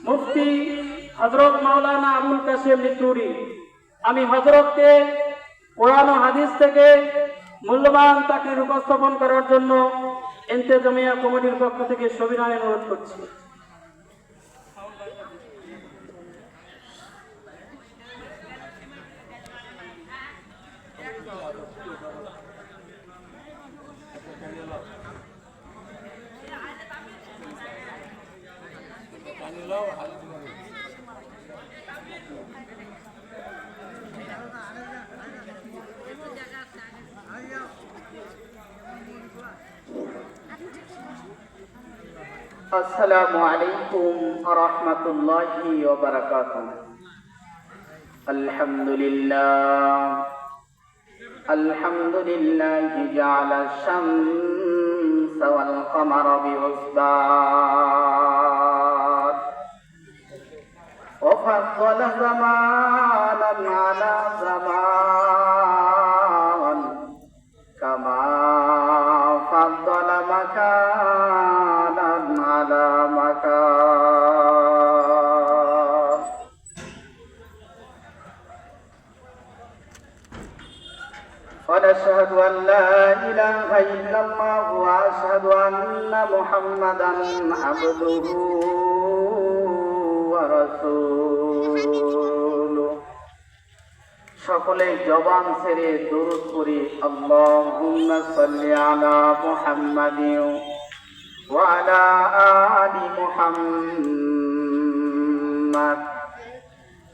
মুফতি হযরত মাওলানা আবুল কাসেম নিতুরি। আমি হযরতকে কোরআন ও হাদিস থেকে মূল্যবান তাকরীর উপস্থাপন করার জন্য ইন্তেজামিয়া কমিটির পক্ষ থেকে সবিনয় অনুরোধ করছি। السلام عليكم ورحمة الله وبركاته. الحمد لله جعل الشمس والقمر بحسبان وفضل زمانا على زمان كما فضل مكانا على مكان. ونشهد أن لا إله إلا الله وأشهد أن محمدا عبده ورسوله. সকলে জবান ছেড়ে দুরূদ পড়ি আল্লাহুম্মা সাল্লি আলা মুহাম্মাদিন ওয়া আলা আলি মুহাম্মাদ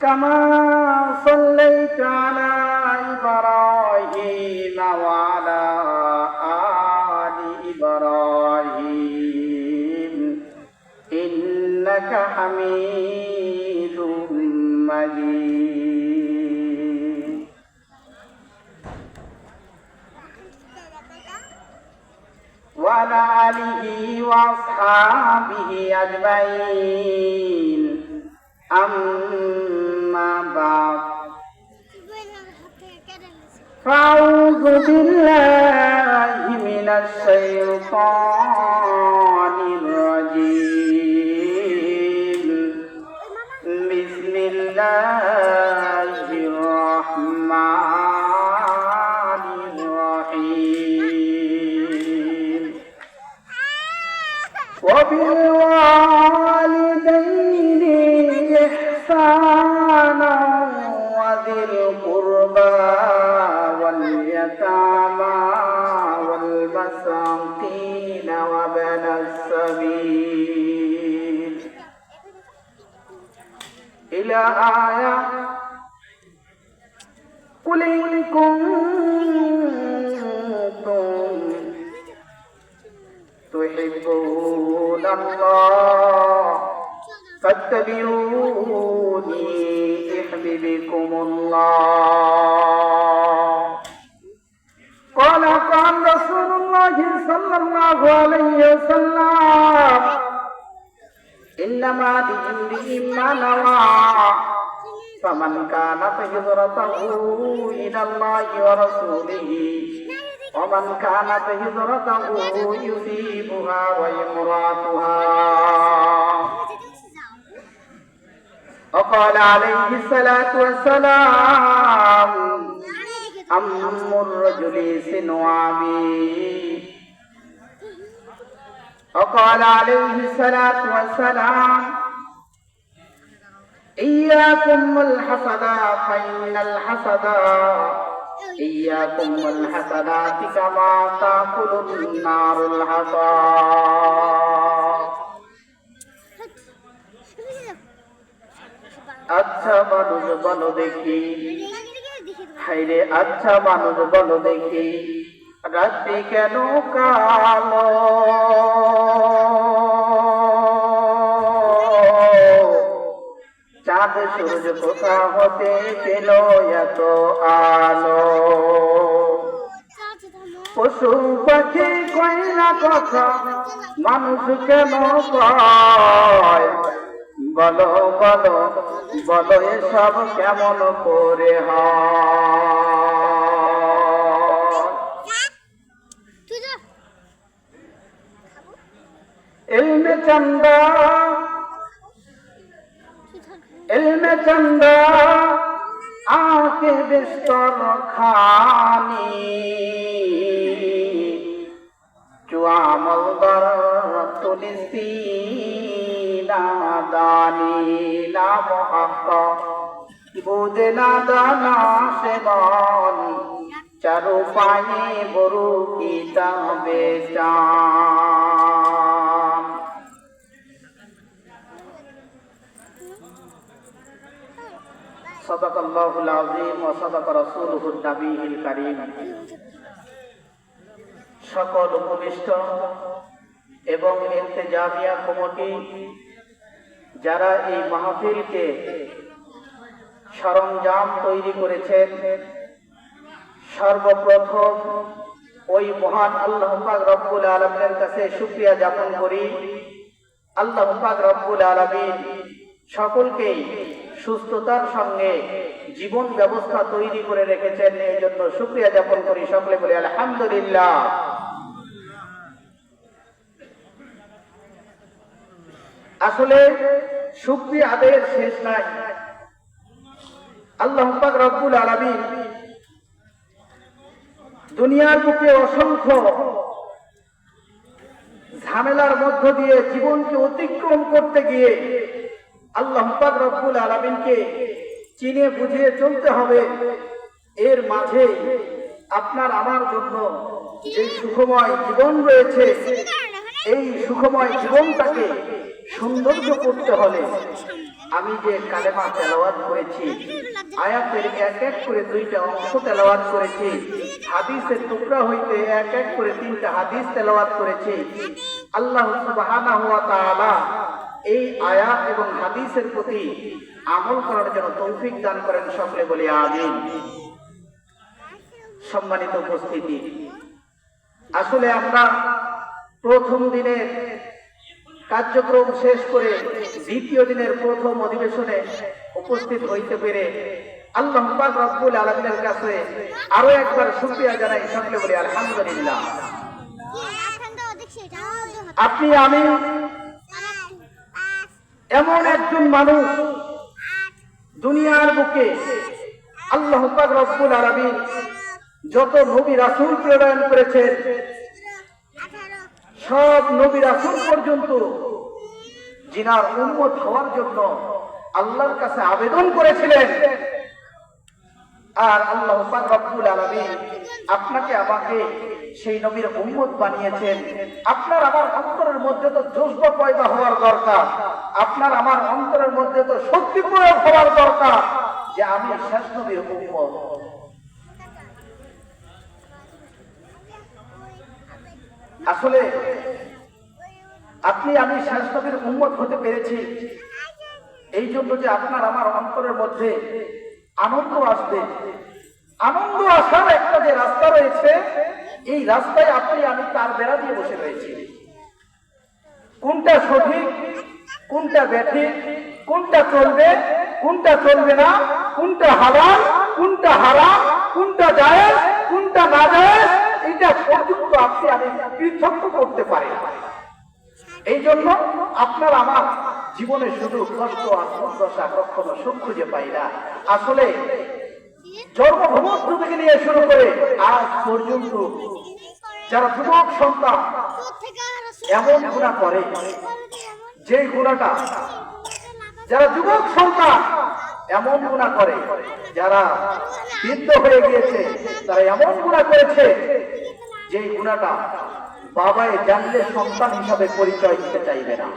কামা সাল্লাইতা আলা ইব্রাহিম ওয়া আলা আলি ইব্রাহিম ইন্নাকা হামিদুম মাজিদ. وعلى آله وأصحابه أجمعين. أما بعد فأعوذ بالله من الشيطان الرجيم. بسم الله الرحمن الرحيم. وبالوالدين إحسانا وذي القربى واليتامى والمساكين وابن السبيل إلى آية. قل إن كنتم تحبون الله فاتبعوني يحببكم الله. قال رسول الله صلى الله عليه وسلم إنما لامرئ ما نوى فمن كانت هجرته إلى الله ورسوله ومن كانت هجرته يصيبها وامرأتها. وقال عليه الصلاة والسلام أم الرجل سنوامي. وقال عليه الصلاة والسلام إياكم والحسد فإن الحسد إياكم والحسنات كما تأكل النار الحطب. আচ্ছা মানুষ বলো দেখি, হায়রে আচ্ছা মানুষ বলো দেখি, রাত্রি কেন কালো? চাঁদ সূর্য কোথা হতে পেল এত আলো? পশু পাখি কয় না কথা, মানুষ কেন কয়? বলো বলো বলো এসব কেমন করে ইলমে চন্দা इल्म चंदा आके बिस्तर खानी जो अमल दर तुलिसी नादानी ना मोहब्बा बुझे ना दाना से मन चारु पाए बरु किताबे चान सदक़ल्लाहुल अज़ीम व सदक़ रसूलुहुन नबीयुल करीम। সকল উপবিষ্ট এবং ইন্তেজামিয়া কমিটি যারা এই মাহফিলকে সরঞ্জাম তৈরি করেছেন, সর্বপ্রথম ওই মহান আল্লাহ পাক রব্বুল আলামিনের কাছে শুকরিয়া জ্ঞাপন করি। আল্লাহ পাক রব্বুল আলামিন সকলকেই সুস্থতার সঙ্গে জীবন ব্যবস্থা তৈরি করে রেখেছেন, এই জন্য শুকরিয়া জ্ঞাপন করি। সকলে বলি আলহামদুলিল্লাহ। আসলে শুকরিয়া আদায়ের শেষ নাই। আল্লাহ পাক রব্বুল আলামিন দুনিয়ার বুকে অসংখ্য ঝামেলার মধ্য দিয়ে জীবনকে অতিক্রম করতে গিয়ে আল্লাহ পাক রব্বুল আলামিনকে চিনে বুঝিয়ে চলতে হবে। এর মাঝে আপনার আমার জন্য যে সুখময় জীবন রয়েছে, এই সুখময় জীবনটাকে সৌন্দর্য করতে হলে আমি যে কালেমা তেলাওয়াত করেছি, আয়াতের এক এক করে 2টা অংশ তেলাওয়াত করেছি, হাদিসের টুকরা হইতে এক এক করে 3টা হাদিস তেলাওয়াত করেছি। আল্লাহ সুবহানাহু ওয়া তাআলা এই আয়াত এবং হাদিসের প্রতি আমল করার জন্য তৌফিক দান করেন। সকলে বলি আমিন। সম্মানিত উপস্থিতি, আসলে আমরা প্রথম দিনের কার্যক্রম শেষ করে দ্বিতীয় দিনের প্রথম অধিবেশনে উপস্থিত হইতে পেরে আল্লাহ পাক রব্বুল আলামিনের কাছে আরো একবার শুকরিয়া জানাই। সকলে বলি আলহামদুলিল্লাহ। আপনি আমি এমন একজন মানুষ, দুনিয়ার বুকে আল্লাহ পাক রব্বুল আলামিন যত নবী রাসূল প্রেরণ করেছেন, সব নবী রাসূল পর্যন্ত জিনার উম্মত হওয়ার জন্য আল্লাহর কাছে আবেদন করেছিলেন। আর আল্লাহ পাক রব্বুল আলামিন আপনাকে আমাকে সেই নবীর উম্মত বানিয়েছেন। আপনার আমার অন্তরের মধ্যে তো জজবা পয়দা হওয়ার দরকার, আপনার আমার অন্তরের মধ্যে তো শক্তি প্রয়োগ হওয়ার দরকার যে আমি শেষ নবীর উম্মত। আসলে আপনি আমি শেষ নবীর উম্মত হতে পেরেছি এই জন্য যে আপনার আমার অন্তরের মধ্যে আনন্দ আসবে। আনন্দ আসার একটা যে রাস্তা রয়েছে, এই রাস্তায় আপনি আমি তার বেড়া দিয়ে বসে রয়েছি। কোনটা সঠিক, কোনটা ব্যাঠিক, কোনটা চলবে, কোনটা চলবে না, কোনটা হালাল, কোনটা হারাম, কোনটা জায়েজ, কোনটা না জায়েজ, এটা পর্যন্ত আপনি আমি পৃথক করতে পারি। এই জন্য আপনার আমার জীবনে শুধু কষ্ট আর দুর্দশা, কখনো সুখ খুঁজে পাই না। আসলে জন্মভূমি থেকে নিয়ে শুরু করে আজ পর্যন্ত যারা যুবক সন্তান এমন গুনাহ করে, যে গুনাহটা যারা যুবক সন্তান এমন গুনাহ করে, যারা বৃদ্ধ হয়ে গিয়েছে তারা এমন গুনাহ করেছে যে গুনাহটা বাবাই জানলে সন্তান হিসাবে পরিচয় দিতে চাইবে না।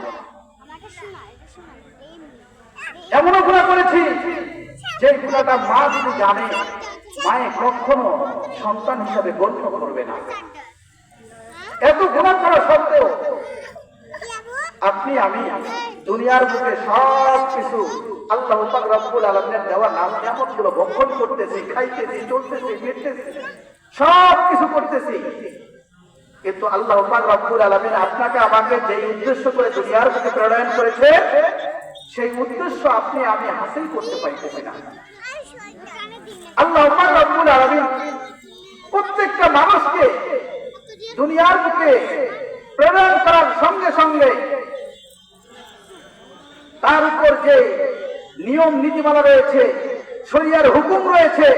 এমনও গুনাহ করেছি যে গুনাহটা মা যদি জানে, মায়ে কখনো সন্তান হিসাবে গণ্য করবে না। এত গুনাহ করা সত্ত্বেও আপনি আমি দুনিয়ার বুকে সব কিছু আল্লাহ পাক রব্বুল আলামিনের দেওয়া নাম নিয়ামতগুলো ভক্ষণ করতেছি, খাইতেছি, চলতেছি, ফিরতেছি, সব কিছু করতেছি, কিন্তু আল্লাহ পাক রব্বুল আলামিন আপনাকে আমাকে যে উদ্দেশ্য করে দুনিয়ার বুকে প্রেরণ করেছে, সেই উদ্দেশ্য আপনি আমি হাসিল করতে পারতেছি না। আল্লাহ পাক রব্বুল আলামিন প্রত্যেকটা মানুষকে দুনিয়ার বুকে প্রেরণ করার সঙ্গে সঙ্গে তার উপর যে নিয়ম নীতিমালা রয়েছে, শরিয়ার হুকুম রয়েছে।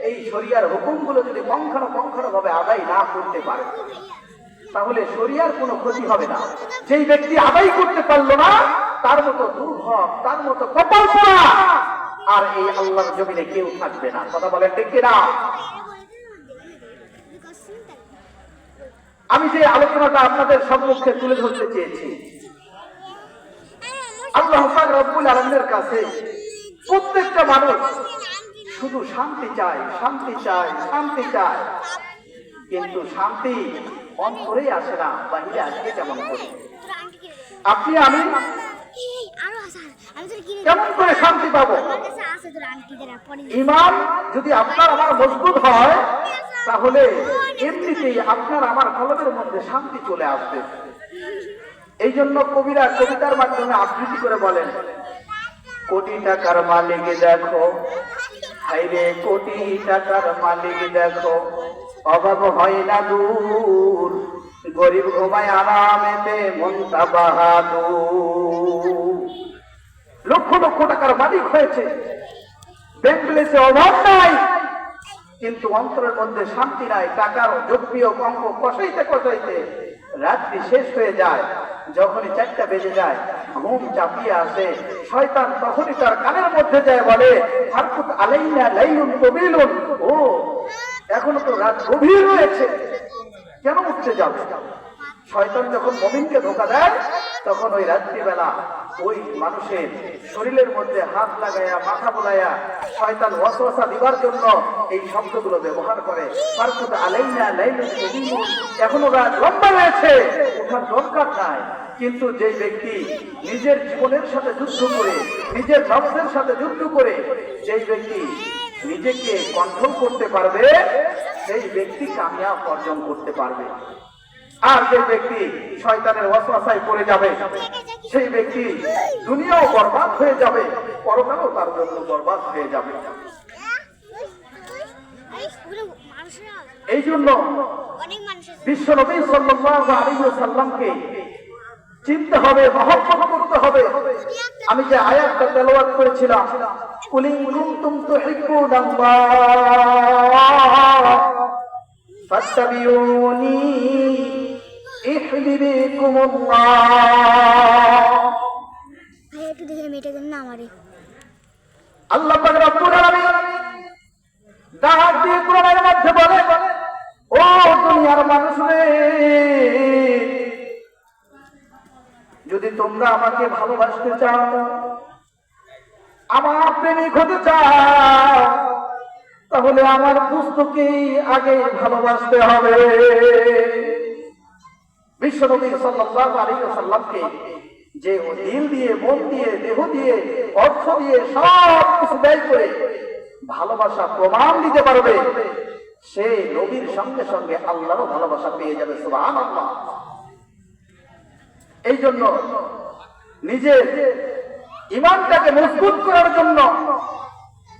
এই শরিয়ার হুকুমগুলো যদি ভাবে আদায় না করতে পারে, তাহলে শরিয়ার কোনো ক্ষতি হবে না। যেই ব্যক্তি আদায় করতে পারলো না, তার মতো দুর্ভগ, তার মতো কপাল পোড়া আর এই আল্লাহর জমিনে কেউ থাকবে না। কথা বলেন ঠিক কিনা? আমি যে আলোচনাটা আপনাদের সম্মুখে তুলে ধরতে চেয়েছি, আল্লাহ পাক রব্বুল আলামিনের কাছে প্রত্যেকটা মানুষ শুধু শান্তি চায়, শান্তি চায়, শান্তি চায়, কিন্তু শান্তি অন্তরেই আসে না, বাহিরে আসে কেমন করে? আপনি আমি কেমন করে শান্তি পাবো? ঈমান যদি আপনার আমার মজবুত হয়, তাহলে এমনিতেই আপনার আমার কলমের মধ্যে শান্তি চলে আসবে। এই জন্য কবিরা কবিতার মাধ্যমে আবৃত্তি করে বলেন, কোটি টাকার মালিক দেখো, হাইরে কোটি টাকার মালিক দেখো, অভাব হয় না দূর, গরিব ঘুমায় আরামেতে মনটা বাহাদুর। লক্ষ লক্ষ টাকার মালিক হয়েছে, ব্যাংক ব্যালেন্সে অভাব নাই, কিন্তু অন্তরের মধ্যে শান্তি নাই। টাকার জপ্রিয় অঙ্ক কষাইতে কষাইতে রাত্রি শেষ হয়ে যায়। যখনই 4টা বেজে যায়, ঘুম চাপিয়ে আসে, শয়তান তখনই তার কানের মধ্যে যায় বলে, ফারকুত আলাইনা লাইলুন তবিলুন, ও এখনো তো রাত গভীর রয়েছে, কেন উঠতে যাবে? শয়তান যখন মুমিনকে ধোঁকা দেয়, তখন ওই রাত্রিবেলা ওই মানুষের শরীরের মধ্যে হাত লাগাইয়া, মাথা বোলাইয়া শয়তান ওয়াসওয়াসা দিবার জন্য এই শব্দগুলো ব্যবহার করে। ফারকুত আলাইনা লাইলুন তবিলুন, এখনো রাত লম্বা রয়েছে, ওঠার দরকার নাই। কিন্তু যেই ব্যক্তি নিজের জীবনের সাথে যুদ্ধ করে, নিজের নফসের সাথে যুদ্ধ করে যেই ব্যক্তি নিজেকে কন্ট্রোল করতে পারবে, সেই ব্যক্তি কামিয়াব অর্জন করতে পারবে। আর যে ব্যক্তি শয়তানের ওয়াসওয়াসায় পড়ে যাবে, সেই ব্যক্তি দুনিয়াও বরবাদ হয়ে যাবে, পরকালও তার জন্য বরবাদ হয়ে যাবে। এই জন্য বিশ্ব নবী সাল্লাল্লাহু আলাইহি ওয়াসাল্লামকে চিনতে হবে, মহব্বত করতে হবে। আমি যে আয়াতটা তেলাওয়াত করেছিলাম, কুল ইন কুনতুম তুহিব্বুনাল্লাহ ফাত্তাবিউনি ইহবিবিকুমুল্লাহ। একটু দেখে মেয়েটা যেন না আমারে। আল্লাহ পাক রব্বুল আলামিন ডাক দিয়ে কোরআনের মধ্যে বলে, ও দুনিয়ার মানুষ রে, যদি তোমরা আমাকে ভালোবাসতে চাও, আমার প্রেমিক হতে চাও, তাহলে আমার পুস্তকেই আগে ভালোবাসতে হবে। বিশ্বনবী সাল্লাল্লাহু আলাইহি ওয়াসাল্লামকে যে দিল দিয়ে, মন দিয়ে, দেহ দিয়ে, অর্থ দিয়ে সব কিছু ব্যয় করে ভালোবাসা প্রমাণ দিতে পারবে, সে নবীর সঙ্গে সঙ্গে আল্লাহরও ভালোবাসা পেয়ে যাবে। সুবহানাল্লাহ। এই জন্য নিজের ঈমানটাকে মজবুত করার জন্য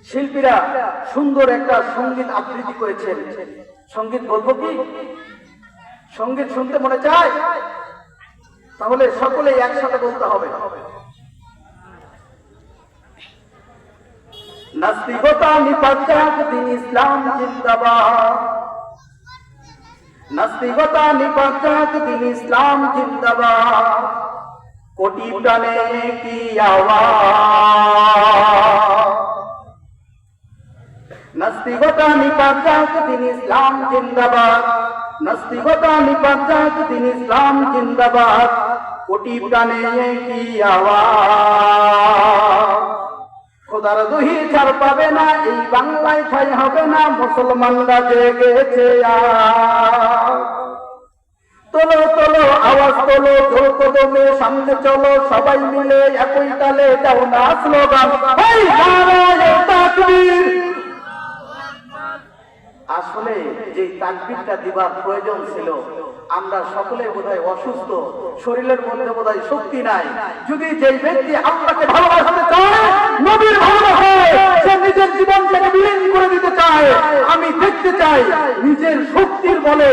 শিল্পীরা সুন্দর একটা সঙ্গীত আবৃত্তি করেছেন। সঙ্গীত বলবো কি? সঙ্গীত শুনতে মনে চায়? তাহলে সকলে একসাথে বলতে হবে। নাস্তিকতা নিপাত দিন ইসলাম জিন্দাবাদ, নাস্তিকতা নিপাত দিন ইসলাম জিন্দাবাদ, কোটি প্রাণে কি আওয়াজ, নাস্তিকতা নিপাত দিন ইসলাম জিন্দাবাদ, নাস্তিকতা নিপাত দিন ইসলাম জিন্দাবাদ, কোটি প্রাণে কি আওয়াজ, খোদার দহি ছাড় পাবে না, এই বাংলায় ঠাই হবে না, মুসলমানরা জেগেছে আজ। তোলো তোলো আওয়াজ তোলো, জোর কদমে সামনে চলো, সবাই মিলে একই তালে দাও না স্লোগান, এই নারায়ে তাকবীর। আসলে যে তাকবীরটা দিবার প্রয়োজন ছিল, আমরা সকলে বোধহয় অসুস্থ, শরীরের মধ্যে বোধহয় শক্তি নাই। যদি যে ব্যক্তি আল্লাহকে ভালোবাসতে চায়, নবীর ভালোবাসায় সে নিজের জীবনটাকে বিলীন করে দিতে চায়, আমি দেখতে চাই নিজের শক্তির বলে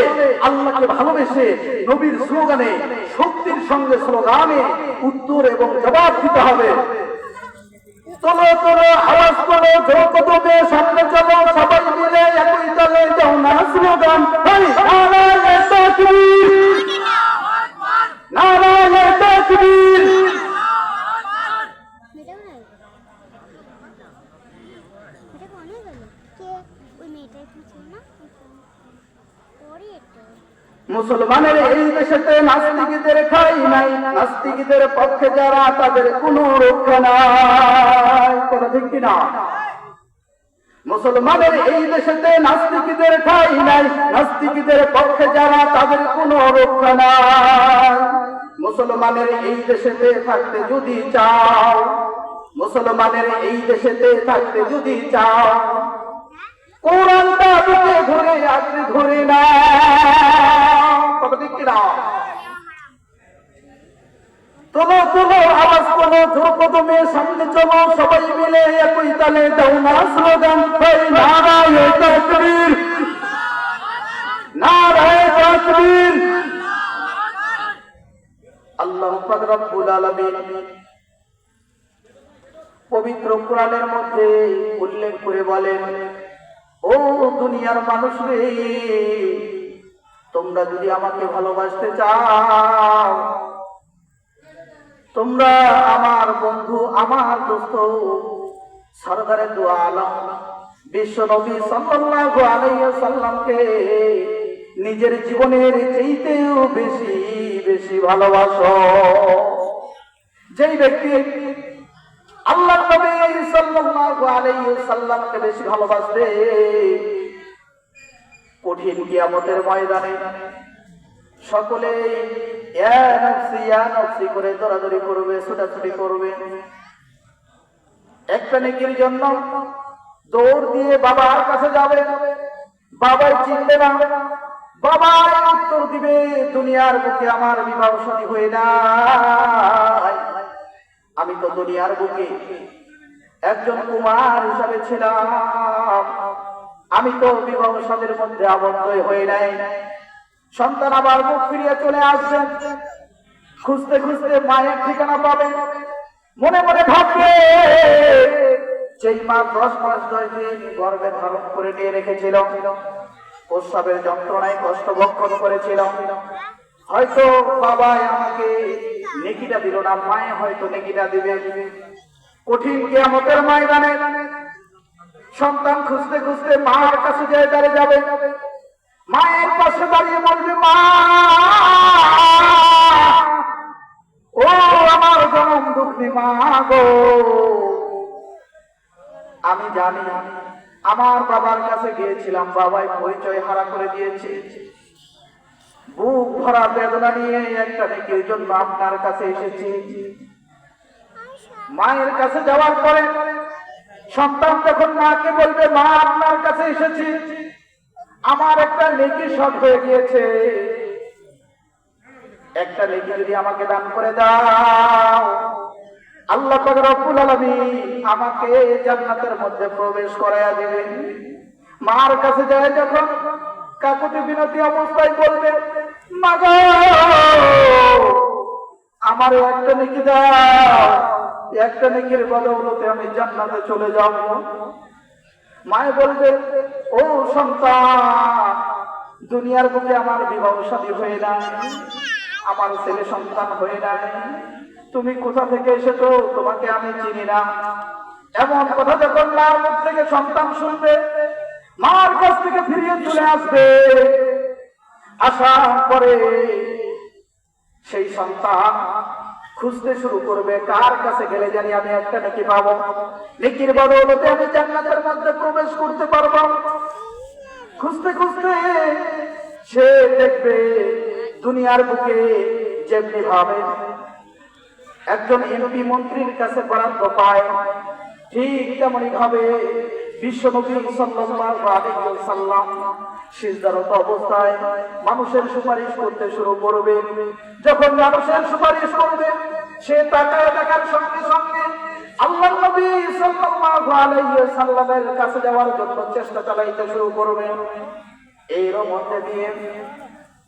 আল্লাহকে ভালোবেসে নবীর স্লোগানে, শক্তির সঙ্গে স্লোগানে উত্তর এবং জবাব দিতে হবে। তোলো তোলো আওয়াজ করো ঝোঁকদমে সামনে চলো সবাই মিলে একই তালে দাও না স্লোগান নারায়ে তাকবীর নারায়ে তাকবীর। মেয়েটাও নাই মেয়েটা অনেক গেল কে ওই মেয়েটা একটু ছিল না পরে একটা মুসলমানের এই দেশেতে নাস্তিকদের ঠাঁই নাই, নাস্তিকদের পক্ষে যারা তাদের কোনো রক্ষা নাই। কথা ঠিক কিনা? মুসলমানের এই দেশেতে নাস্তিকদের ঠাঁই নাই, নাস্তিকদের পক্ষে যারা তাদের কোনো রক্ষা নাই। মুসলমানের এই দেশেতে থাকতে যদি চাও, মুসলমানের এই দেশেতে থাকতে যদি চাও, কোরআনটা বুকে ধরে আঁকড়ে ধরে না। কথা ঠিক কিনা? তোলো তোলো আওয়াজ করো ঝোঁকদমে সামনে চলো সবাই মিলে একই তালে দাও না স্লোগান নারায়ে তাকবীর নারায়ে তাকবীর। আল্লাহ পাক রব্বুল আলামিন পবিত্র কোরআনের মধ্যে উল্লেখ করে বলেন, ও দুনিয়ার মানুষ রে, তোমরা যদি আমাকে ভালোবাসতে চাও, তোমরা আমার বন্ধু আমার দোস্ত সরদারে দু আলম বিশ্ব নবী সাল্লাল্লাহু আলাইহি ওয়াসাল্লামকে নিজের জীবনের চাইতেও বেশি বেশি ভালোবাসো। যেই ব্যক্তি আল্লাহর নবী সাল্লাল্লাহু আলাইহি ওয়াসাল্লামকে বেশি ভালোবাসবে, কঠিন কিয়ামতের ময়দানে সকলে ইয়া নফসি করে দৌড়াদৌড়ি করবে, ছোটাছুটি করবে। একটা নেকির জন্য দৌড় দিয়ে বাবার কাছে যাবে, বাবাই চিনবে না, বাবাই উত্তর দিবে দুনিয়ার বুকে আমার বিবাহ শাদী হয়ে নাই, আমি তো দুনিয়ার বুকে একজন কুমার হিসাবে ছিলাম, আমি তো বিবাহ শাদীর মধ্যে আবদ্ধ হয়ে নাই। সন্তান আবার মুখ ফিরিয়ে চলে আসবে, খুঁজতে খুঁজতে মায়ের ঠিকানা পাবে, মনে মনে ভাববে যেই মা 10 মাস 10 দিন গর্ভে ধারণ করে নিয়ে রেখেছিল, প্রস্রাবের যন্ত্রণায় কষ্ট ভক্ষণ করেছিল, হয়তো বাবাই আমাকে নেকিটা দিল না, মায়ে হয়তো নেকিটা দিবে। কঠিন কিয়ামতের ময়দানে সন্তান খুঁজতে খুঁজতে মার কাছে যেয়ে দাঁড়িয়ে যাবে, মায়ের পাশে দাঁড়িয়ে বলবে, মা ও আমার জনম দুঃখী মা গো, আমি জানি আমার বাবার কাছে গিয়েছিলাম, বাবাই পরিচয় হারা করে দিয়েছে, বুক ভরা বেদনা নিয়ে একটা নেকির জন্য আপনার কাছে এসেছি। মায়ের কাছে যাওয়ার পরে সন্তান যখন মাকে বলবে, মা আপনার কাছে এসেছি, আমার একটা নেকি শর্ট হয়ে গিয়েছে, একটা নেকি যদি আমাকে দান করে দাও, আল্লাহ পাক রব্বুল আলামিন আমাকে জান্নাতের মধ্যে প্রবেশ করাইয়া দিবেন। মার কাছে যায় যখন কাকুতি বিনতি অবস্থায় বলবে, মা গো আমার একটা নেকি দাও, একটা নেকির বদৌলতে আমি জান্নাতে চলে যাব। মায়ে বলবে, ও সন্তান, দুনিয়ার বুকে আমার বিবাহ শাদী হয়ে নাই, আমার ছেলে সন্তান হয়ে নাই, তুমি কোথা থেকে এসেছো, তোমাকে আমি চিনি না। এমন কথা যখন মার মুখ থেকে সন্তান শুনবে, মার কাছ থেকে ফিরিয়ে চলে আসবে, আসার পরে সেই সন্তান খুঁজতে শুরু করবে, কার কাছে গেলে জানি আমি একটা নেকি পাবো, নেকির বদৌলতে আমি জান্নাতের মধ্যে প্রবেশ করতে পারবো। খুঁজতে খুঁজতে সে দেখবে দুনিয়ার বুকে যেমনি ভাবে একজন এমপি মন্ত্রীর কাছে বরাদ্দ পায়, ঠিক তেমনি ভাবে বিশ্বনবী সাল্লাল্লাহু আলাইহি ওয়াসাল্লাম সিজদারত অবস্থায় মানুষের সুপারিশ করতে শুরু করবে। যখন মানুষের সুপারিশ করবে, সে তাকায় দেখার সঙ্গে সঙ্গে আল্লাহর নবী সাল্লাল্লাহু আলাইহি ওয়াসাল্লামের কাছে যাওয়ার জন্য চেষ্টা চালাইতে শুরু করবে। এর মধ্যে দিয়ে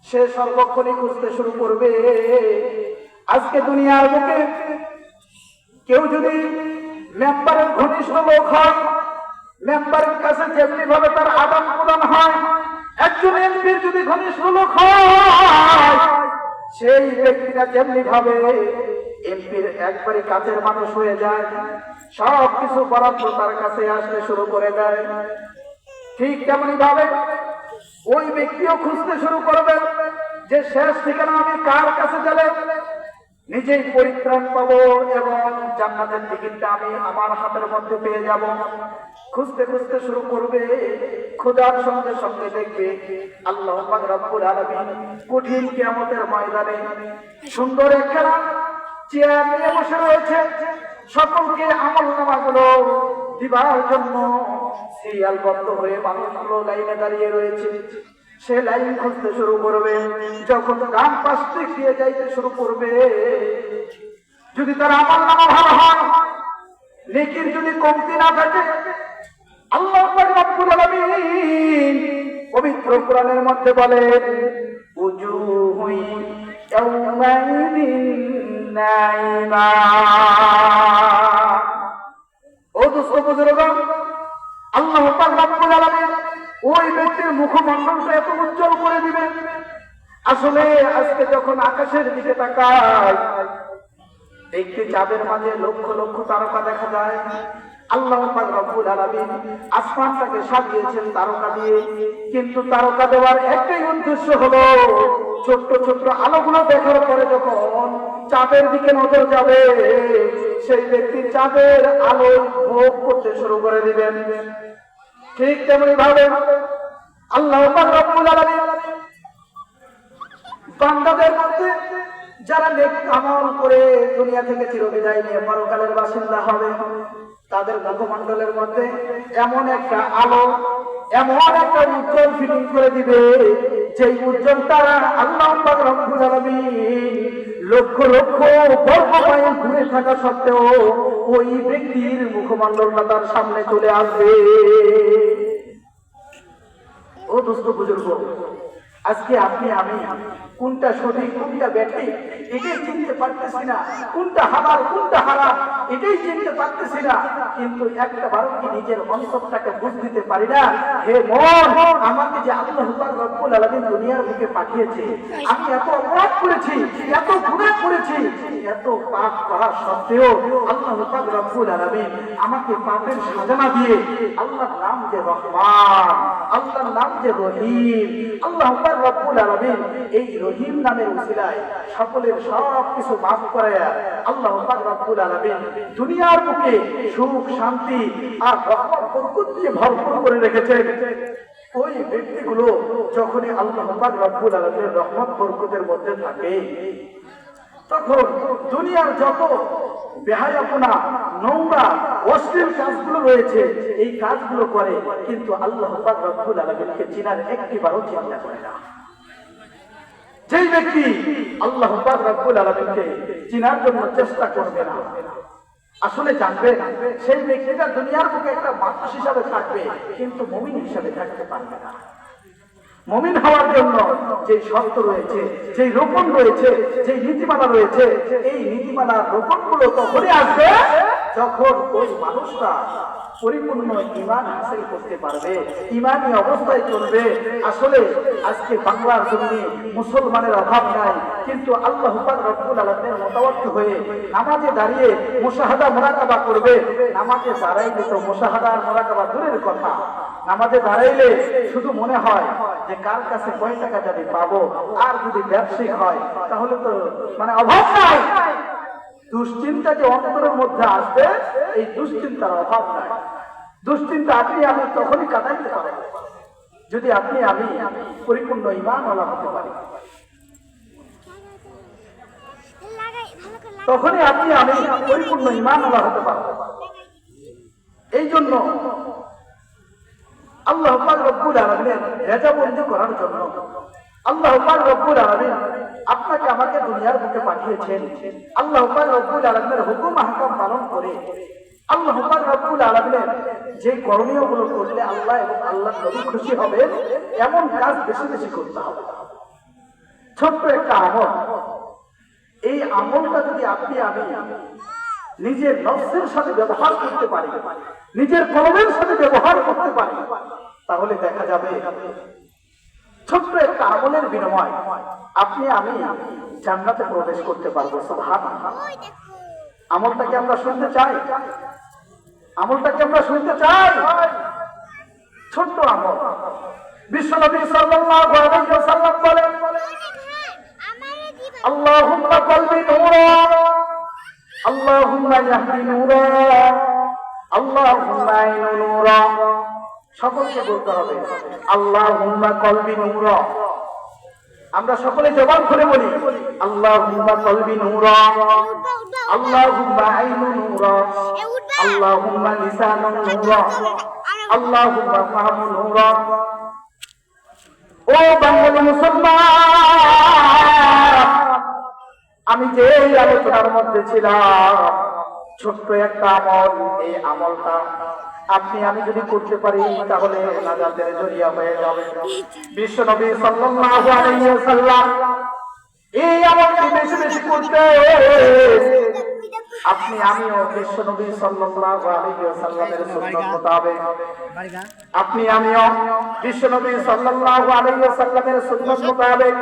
সে সর্বক্ষণই খুঁজতে শুরু করবে, আজকে দুনিয়ার বুকে কেউ যদি মেম্বারের ঘনিষ্ঠ লোক হয়, মেম্বারের কাছে যেমনি ভাবে তার আদান প্রদান হয়, একজন এমপির যদি ঘনিষ্ঠ লোক হয়, সেই ব্যক্তিরা যেমনি ভাবে এমপির একবারে কাছের মানুষ হয়ে যায়, সব কিছু বরাদ্দ তার কাছে আসতে শুরু করে দেয়। ঠিক তেমনি ভাবে ওই ব্যক্তিও খুঁজতে শুরু করবে যে শেষ ঠিকানা আমি কার কাছে গেলে নিজেই পরিত্রাণ পাবো এবং জান্নাতের টিকিটটা আমি আমার হাতের মধ্যে পেয়ে যাব। খুঁজতে খুঁজতে শুরু করবে, খোঁজার সঙ্গে সঙ্গে দেখবে আল্লাহ পাক রব্বুল আলামিন কঠিন কিয়ামতের ময়দানে সুন্দর একখানা চেয়ার নিয়ে বসে রয়েছে। সকলকে আমলনামাগুলো দিবার জন্য সিরিয়ালবদ্ধ হয়ে মানুষগুলো লাইনে দাঁড়িয়ে রয়েছে। সে লাইন খুঁজতে শুরু করবে। যখন ডান পাশ দিক দিয়ে যাইতে শুরু করবে, যদি তার আমলনামা ভালো হয়, নেকির যদি কমতি না থাকে, আল্লাহ পাক রব্বুল আলামিন পবিত্র কোরআনের মধ্যে বলেন উজুহু ইয়াওমাইদিন নাইমা। ও দোস্ত বুজুর্গ, আল্লাহ পাক রব্বুল আলামিন ওই ব্যক্তির মুখমণ্ডলটা এত উজ্জ্বল করে দিবেন। আসলে আজকে যখন আকাশের দিকে তাকাই, দেখতে চাঁদের মাঝে লক্ষ লক্ষ তারকা দেখা যায়। আল্লাহ পাক রব্বুল আলামিন আসমানটাকে সাজিয়েছেন তারকা দিয়ে, কিন্তু তারকা দেওয়ার একটাই উদ্দেশ্য হলো ছোট্ট ছোট্ট আলোগুলো দেখার পরে যখন চাঁদের দিকে নজর যাবে, সেই ব্যক্তি চাঁদের আলো ভোগ করতে শুরু করে দিবেন। ঠিক তেমনি ভাবে আল্লাহ পাক রব্বুল আলামিন বান্দাদের মধ্যে যারা নেক আমল করে দুনিয়া থেকে চিরবিদায় নিয়ে পরকালের বাসিন্দা হবে, তাদের মুখমণ্ডলের মধ্যে এমন একটা আলো, এমন একটা উজ্জ্বল ফিটিং করে দিবে, যেই উজ্জ্বলতা আল্লাহ পাক রব্বুল আলামিন লক্ষ লক্ষ বর্গ মাইল দূরে থাকা সত্ত্বেও ওই ব্যক্তির মুখমণ্ডলটা তার সামনে চলে আসবে। ও দোস্ত বুজুর্গ, আজকে আপনি আমি কোনটা সঠিক কোনটা ব্যাঠিক এটাই চিনতে পারতেছি না, কোনটা হালাল কোনটা হারাম এটাই চিনতে পারতেছি না। কিন্তু একটা বারো কি নিজের অন্তরটাকে বুঝ দিতে পারি না। হে মন, আমাকে যে আল্লাহ পাক রব্বুল আলামিন দুনিয়ার বুকে পাঠিয়েছে, আমি এত অপরাধ করেছি, এত গুনাহ করেছি, এত পাপ করা সত্ত্বেও আল্লাহ পাক রব্বুল আলামিন আমাকে পাপের সাজনা দিয়ে আল্লাহর নাম যে রহমান, আল্লাহর নাম যে রহিম, আল্লাহ পাক রব্বুল আলামিন এই রহিম নামের উসিলায় সকলের সব কিছু মাফ করে আল্লাহ পাক রব্বুল আলামিন দুনিয়ার বুকে সুখ শান্তি আর রহমত বরকত দিয়ে ভরপুর করে রেখেছেন। ওই ব্যক্তিগুলো যখনই আল্লাহ পাক রব্বুল আলামিনের রহমত বরকতের মধ্যে থাকে, তখন দুনিয়ার যত বেহায়াপনা নোংরা অশ্লীল কাজগুলো রয়েছে এই কাজগুলো করে, কিন্তু আল্লাহ পাক রব্বুল আলামিনকে চিনার একটিবারও চিন্তা করে না। যেই ব্যক্তি আল্লাহ পাক রব্বুল আলামিনকে চিনার জন্য চেষ্টা করবে না, আসলে জানবে সেই ব্যক্তিটা দুনিয়ার বুকে একটা মানুষ হিসাবে থাকবে, কিন্তু মুমিন হিসাবে থাকতে পারবে না। মুমিন হওয়ার জন্য যে শর্ত রয়েছে, যে রোপণ রয়েছে, যে নীতিমালা রয়েছে, এই নীতিমালার রোপণগুলো তখনই আসবে যখন ওই মানুষটা পরিপূর্ণ ঈমান হাসিল করতে পারবে, ঈমানী অবস্থায় চলবে। আসলে আজকে বাংলার জমিনে মুসলমানের অভাব নাই, কিন্তু আল্লাহ পাক রব্বুল আলামিনের মুতাওয়াক্কিল হয়ে নামাজে দাঁড়িয়ে মুশাহাদা মুরাকাবা করবে। নামাজে দাঁড়াইলে তো মুশাহাদা আর মুরাকাবা দূরের কথা, নামাজে দাঁড়াইলে শুধু মনে হয় যে কার কাছে কয় টাকা যদি পাবো, আর যদি ব্যবসায়িক হয় তাহলে তো মানে অভাব নাই। দুশ্চিন্তা যে অন্তরের মধ্যে আসবে, এই দুশ্চিন্তার অভাব নাই। দুশ্চিন্তা আপনি আমি তখনই কাটাইতে পারবো যদি আপনি আমি পরিপূর্ণ ঈমানওয়ালা হতে পারি। তখনই আপনি আমি পরিপূর্ণ ঈমানওয়ালা হতে পারবো। এই জন্য আল্লাহ পাক রব্বুল আলামিনের রেজাবন্দি করার জন্য আল্লাহ পাক রব্বুল আলামিন আপনাকে আমাকে দুনিয়ার বুকে পাঠিয়েছেন। আল্লাহ পাক রব্বুল আলামিনের হুকুম আহকাম পালন করে আল্লাহ পাক রব্বুল আলামিনের যে করণীয়গুলো করলে আল্লাহ এবং আল্লাহর নবী খুশি হবে, এমন কাজ বেশি বেশি করতে হবে। ছোট্ট একটা আমল, এই আমলটা যদি আপনি আমি নিজের নফসের সাথে ব্যবহার করতে পারি, নিজের কলমের সাথে ব্যবহার করতে পারি, তাহলে দেখা যাবে ছোট্ট একটা আমলের বিনিময় আপনি আমি জান্নাতে প্রবেশ করতে পারবো। সুবহানাল্লাহ। ওই দেখো আমলটাকে আমরা শুনতে চাই, আমলটাকে আমরা শুনতে চাই। ছোট্ট আমল। বিশ্বনবী সাল্লাল্লাহু আলাইহি ওয়াসাল্লাম বলেন, আমারে দিবা আল্লাহুম্মা কলবি নূরা, আল্লাহুম্মা ইয়াহদি নূরা, আল্লাহুম্মা আইনু নূরা। সকলকে বলতে হবে আল্লাহুম্মা কলবি নূরা। আমরা সকলে জবান করে বলি আল্লাহুম্মা কলবি নূরা, আল্লাহুম্মা আইনু নূরা, আল্লাহুম্মা লিসানু নূরা, আল্লাহুম্মা ফাহমু নূরা। ও বাঙালি মুসলমান, আমি যে আলোচনার মধ্যে ছিলাম, ছোট্ট একটা আমল, এই আমলটা আপনি আমি যদি করতে পারি তাহলে নাজাতের জরিয়া হয়ে যাবে। বিশ্বনবী সাল্লাল্লাহু আলাইহি ওয়াসাল্লাম এই আমলটি বেশি বেশি করতে, আপনি আমিও বিশ্বনবী সাল্লাল্লাহু আলাইহি ওয়াসাল্লামের সুন্নাত মোতাবেক, আপনি আমিও বিশ্বনবী সাল্লাল্লাহু আলাইহি ওয়াসাল্লামের সুন্নাত মোতাবেক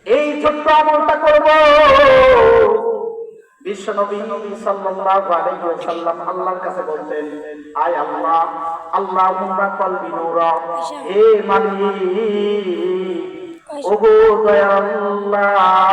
এই ছোট্ট আমলটা করব। বিশ্বনবী সাল্লাল্লাহু আলাইহি ওয়াসাল্লাম আল্লাহর কাছে বলতেন, আয় আল্লাহ, আল্লাহুম্মা কলবি নূরা, হে মালিক, ওগো দয়াল আল্লাহ।